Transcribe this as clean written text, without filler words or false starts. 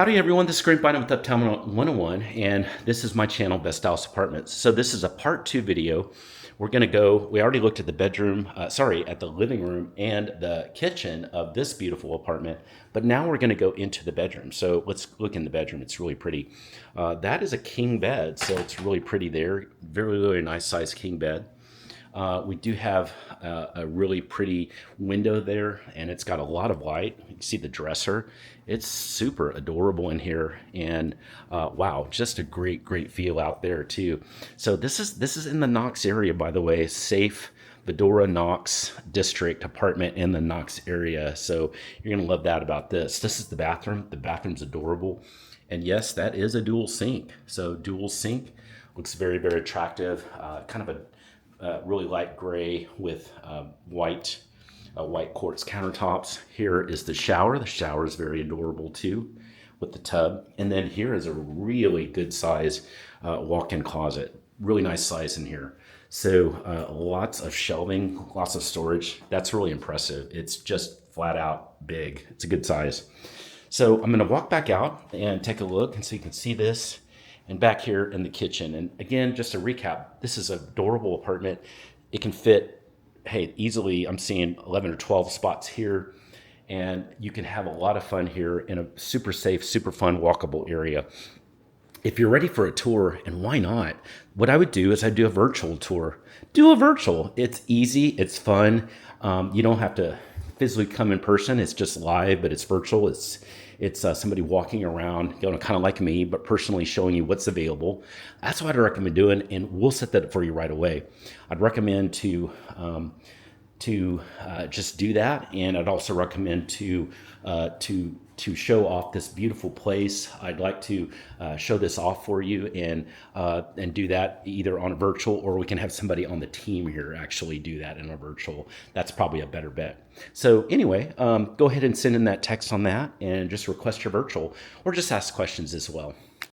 Howdy everyone, this is Grant Bynum with Uptown 101, and this is my channel, Best House Apartments. So this is a part two video. We already looked at the at the living room and the kitchen of this beautiful apartment, but now we're gonna go into the bedroom. So let's look in the bedroom, it's really pretty. That is a king bed, so it's really pretty there. Very, really nice size king bed. We do have a really pretty window there, and it's got a lot of light. You can see the dresser. It's super adorable in here, and wow, just a great, great feel out there too. So this is in the Knox area, by the way. Safe Vidorra Knox District apartment in the Knox area. So you're gonna love that about this. This is the bathroom. The bathroom's adorable, and yes, that is a dual sink. So dual sink looks very, very attractive. Kind of a really light gray with white quartz countertops. Here is the shower. The shower is very adorable too, with the tub. And then here is a really good size walk-in closet. Really nice size in here. So lots of shelving, lots of storage. That's really impressive. It's just flat out big. It's a good size. So I'm gonna walk back out and take a look, and so you can see this. And back here in the kitchen. And again, just to recap, this is an adorable apartment. It can fit, hey, easily, I'm seeing 11 or 12 spots here. And you can have a lot of fun here in a super safe, super fun, walkable area. If you're ready for a tour, and why not? What I would do is I'd do a virtual tour. Do a virtual. It's easy, it's fun. You don't have to physically come in person. It's just live, but it's virtual. It's somebody walking around, kind of like me, but personally showing you what's available. That's what I'd recommend doing, and we'll set that up for you right away. I'd recommend to just do that, and I'd also recommend to show off this beautiful place. I'd like to show this off for you and do that either on a virtual, or we can have somebody on the team here actually do that in a virtual. That's probably a better bet. So anyway, go ahead and send in that text on that and just request your virtual, or just ask questions as well.